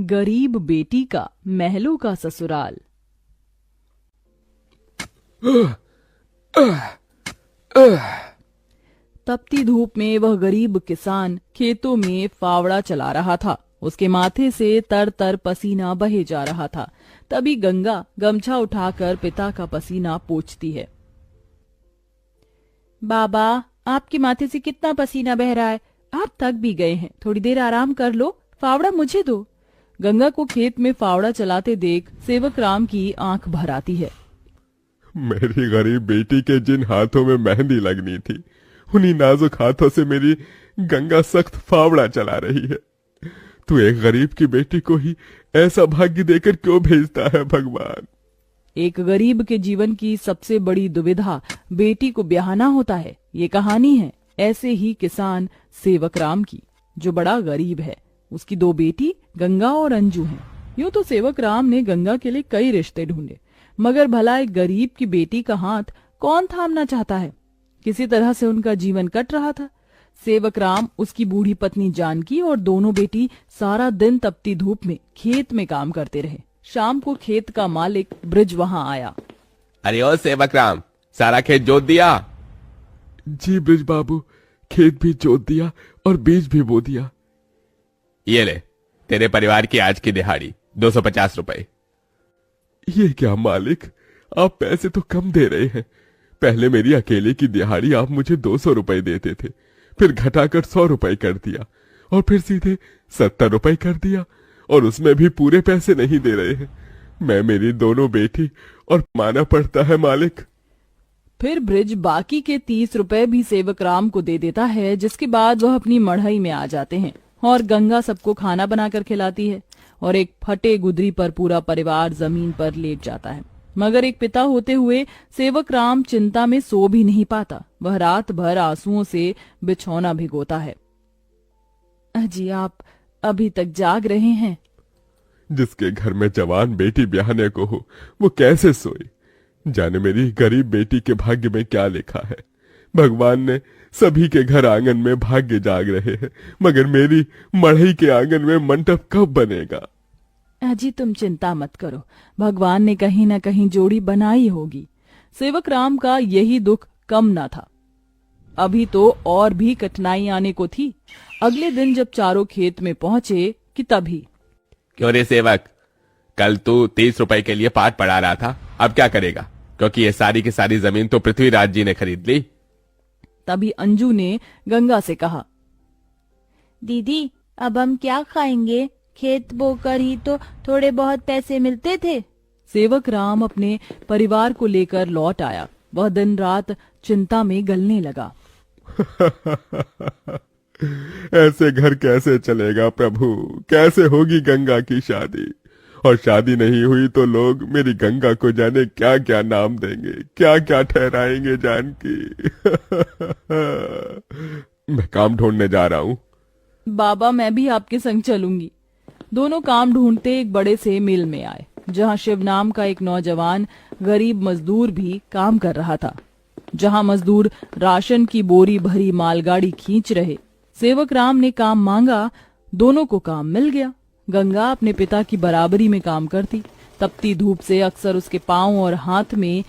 गरीब बेटी का महलों का ससुराल। तपती धूप में वह गरीब किसान खेतों में फावड़ा चला रहा था। उसके माथे से तर तर पसीना बहे जा रहा था। तभी गंगा गमछा उठाकर पिता का पसीना पोंछती है। बाबा, आपके माथे से कितना पसीना बह रहा है, आप थक भी गए हैं, थोड़ी देर आराम कर लो, फावड़ा मुझे दो। गंगा को खेत में फावड़ा चलाते देख सेवक राम की आंख भर आती है। मेरी गरीब बेटी के जिन हाथों में मेहंदी लगनी थी, उन्हीं नाजुक हाथों से मेरी गंगा सख्त फावड़ा चला रही है। तू एक गरीब की बेटी को ही ऐसा भाग्य देकर क्यों भेजता है भगवान? एक गरीब के जीवन की सबसे बड़ी दुविधा बेटी को ब्याहना होता है। ये कहानी है ऐसे ही किसान सेवक राम की, जो बड़ा गरीब है। उसकी दो बेटी गंगा और अंजू हैं। यूं तो सेवक राम ने गंगा के लिए कई रिश्ते ढूंढे, मगर भला एक गरीब की बेटी का हाथ कौन थामना चाहता है। किसी तरह से उनका जीवन कट रहा था। सेवक राम, उसकी बूढ़ी पत्नी जानकी और दोनों बेटी सारा दिन तपती धूप में खेत में काम करते रहे। शाम को खेत का मालिक ब्रिज वहां आया। अरे ओ सेवक राम, सारा खेत जोत दिया? जी ब्रिज बाबू, खेत भी जोत दिया और बीज भी बो दिया। ये ले, तेरे परिवार की आज की दिहाड़ी 250 रुपए। ये क्या मालिक, आप पैसे तो कम दे रहे हैं। पहले मेरी अकेले की दिहाड़ी आप मुझे 200 रुपए देते थे, फिर घटाकर 100 रुपए कर दिया और फिर सीधे 70 रुपए कर दिया, और उसमें भी पूरे पैसे नहीं दे रहे हैं। मैं, मेरी दोनों बेटी और माना पड़ता है मालिक। फिर ब्रिज बाकी के 30 रुपए भी सेवक राम को दे देता है, जिसके बाद वह अपनी मढ़ई में आ जाते हैं और गंगा सबको खाना बनाकर खिलाती है और एक फटे गुदरी पर पूरा परिवार जमीन पर लेट जाता है। मगर एक पिता होते हुए सेवक राम चिंता में सो भी नहीं पाता। वह रात भर आंसुओं से बिछौना भिगोता है। अजी, आप अभी तक जाग रहे हैं? जिसके घर में जवान बेटी ब्याहने को हो, वो कैसे सोए? जाने मेरी गरीब बेटी के भाग्य में क्या लिखा है। भगवान ने सभी के घर आंगन में भाग्य जाग रहे हैं, मगर मेरी मढ़ई के आंगन में मंडप कब बनेगा? अजी, तुम चिंता मत करो, भगवान ने कहीं न कहीं जोड़ी बनाई होगी। सेवक राम का यही दुख कम न था। अभी तो और भी कठिनाई आने को थी। अगले दिन जब चारों खेत में पहुंचे कि तभी, क्यों रे सेवक, कल तू 30 रुपए के लिए पाठ पढ़ा रहा था, अब क्या करेगा? क्योंकि ये सारी की सारी जमीन तो पृथ्वीराज जी ने खरीद ली। तभी अंजू ने गंगा से कहा, दीदी, अब हम क्या खाएंगे? खेत बोकर ही तो थोड़े बहुत पैसे मिलते थे। सेवक राम अपने परिवार को लेकर लौट आया। वह दिन रात चिंता में गलने लगा। ऐसे घर कैसे चलेगा प्रभु? कैसे होगी गंगा की शादी? और शादी नहीं हुई तो लोग मेरी गंगा को जाने क्या क्या नाम देंगे, क्या क्या ठहराएंगे जानकी। मैं काम ढूंढने जा रहा हूँ। बाबा, मैं भी आपके संग चलूंगी। दोनों काम ढूंढते एक बड़े से मिल में आए, जहां शिव नाम का एक नौजवान गरीब मजदूर भी काम कर रहा था। जहां मजदूर राशन की बोरी भरी मालगाड़ी खींच रहे। सेवक राम ने काम मांगा, दोनों को काम मिल गया। गंगा अपने पिता की बराबरी में काम करती। तपती धूप से अक्सर उसके पांव और हाथ में